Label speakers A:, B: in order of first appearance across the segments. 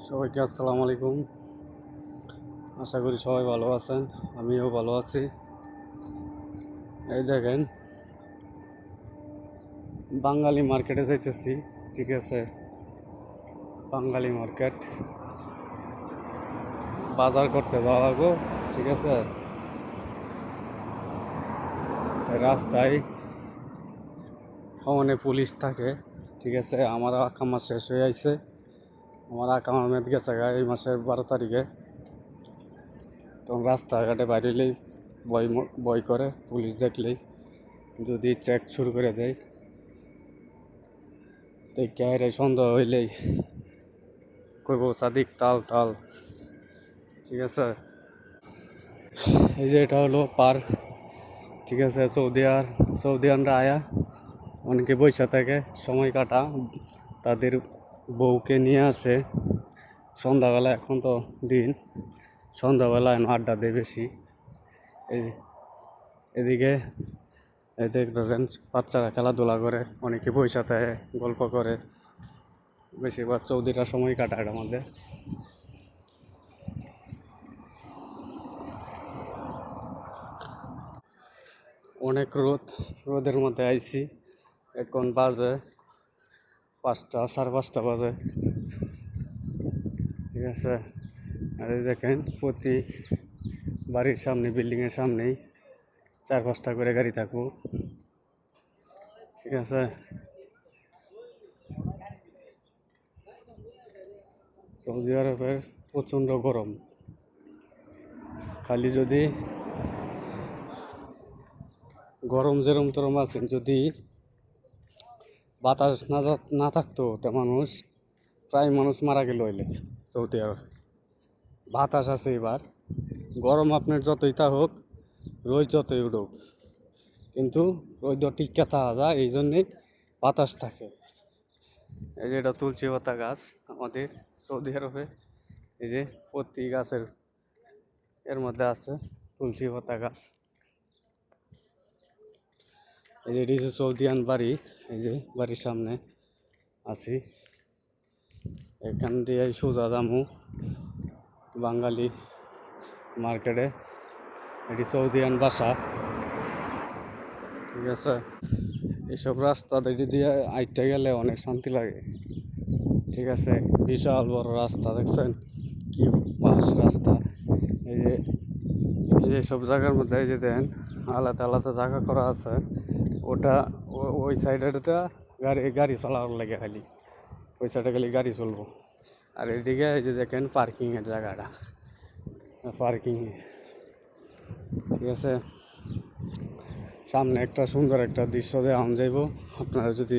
A: সবাইকে আসসালামু আলাইকুম। আশা করি সবাই ভালো আছেন, আমিও ভালো আছি। এই দেখেন, বাঙালি মার্কেটে যাইতেছি। ঠিক আছে, বাঙালি মার্কেট বাজার করতে যাওয়া লাগবো। ঠিক আছে, তাই রাস্তায় অনেক পুলিশ থাকে। ঠিক আছে, আমার আকামা শেষ হয়ে আইছে। আমার আকামা মেয়াদ গেছে এই মাসের 12 তারিখে। তখন রাস্তাঘাটে বাইরেলেই ভয় করে পুলিশ দেখলেই, যদি চেক শুরু করে দেয়। তাই ক্যারে সন্দেহ হইলেই কইব সাদিক তাল তাল। ঠিক আছে, এই যে এটা হলো পার্ক। ঠিক আছে, সৌদিয়ানরা আয়া অনেকে বৈশা থাকে, সময় কাটা, তাদের বউকে নিয়ে আসে সন্ধ্যাবেলা। এখন তো দিন, সন্ধ্যাবেলা আড্ডা দেয় বেশি। এই এদিকে এই দেখতেছেন বাচ্চারা খেলাধুলা করে, অনেকে বৈশা থাকে, গল্প করে। বেশিরভাগ চৌধুরীরা সময় কাটায় এটার মধ্যে। অনেক রোদের মধ্যে আইছি। এখন বাজে 5টা, 5:30 বাজে। ঠিক আছে, আর এই দেখেন প্রতি বাড়ির সামনে, বিল্ডিংয়ের সামনেই 4-5টা করে গাড়ি থাকবো। ঠিক আছে, সৌদি আরবের প্রচণ্ড গরম। খালি যদি গরম যেরম তরম আছেন, যদি বাতাস না থাকতো তা প্রায় মানুষ মারা গেল হইলে। সৌদি আরব বাতাস আছে এবার, গরম আপনার যতই তা হোক, রোদ যতই উঠুক, কিন্তু রোদ টিক্কা থাকা যায়, এই জন্যেই বাতাস থাকে। এই যে এটা তুলসী পাতা গাছ আমাদের সৌদি আরবে। এই যে প্রতি গাছের এর মধ্যে আছে তুলসী পাতা গাছ। এই যে এটি হচ্ছে সৌদিয়ান বাড়ি। এই যে বাড়ির সামনে আছি, এখান দিয়ে সোজা যামু বাঙালি মার্কেটে। এটি সৌদিয়ান বাসা। ঠিক আছে, এইসব রাস্তা দেখি দিয়ে আইটা গেলে অনেক শান্তি লাগে। ঠিক আছে, বিশাল বড় রাস্তা দেখছেন, কি পাশ রাস্তা। এই যে সব জায়গার মধ্যে এই যে দেন আলাদা আলাদা জায়গা করা আছে। ওটা ওই সাইডেটা গাড়ি চলার লাগে, খালি ওই সাইডে খালি গাড়ি চলবো। আর এদিকে এই যে দেখেন পার্কিংয়ের জায়গাটা, পার্কিংয়ে। ঠিক আছে, সামনে একটা সুন্দর একটা দৃশ্য দেওয়া যাইব। আপনারা যদি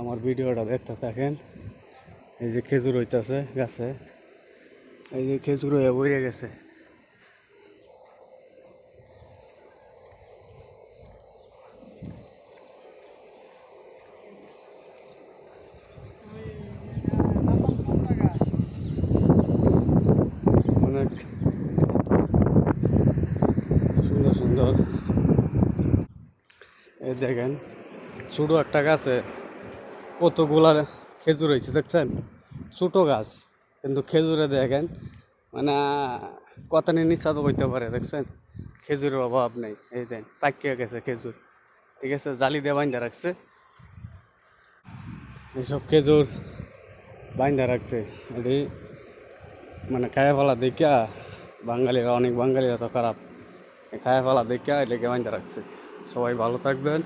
A: আমার ভিডিওটা দেখতে থাকেন, এই যে খেজুর হইতেছে গাছে, এই যে খেজুর হয়ে বইরে গেছে। অনেক সুন্দর সুন্দর। এই দেখেন ছোটো একটা গাছে কতগুলা খেজুর হয়েছে দেখছেন, ছোটো গাছ কিন্তু খেজুরে দেখেন মানে কতদিন নিচা তো হইতে পারে। দেখছেন খেজুরের অভাব নেই। এই দেন পাকিয়ে গেছে খেজুর। ঠিক আছে, জালি দিয়ে বাইন্ধা রাখছে, এইসব খেজুর বাইন্ধা রাখছে। এটি মানে খায়া ফেলা দেখা বাঙালিরা, অনেক বাঙালিরা তো খারাপ, খায়া ফেলা দেখা এটাকে বাইন্ধা রাখছে। সবাই ভালো থাকবেন,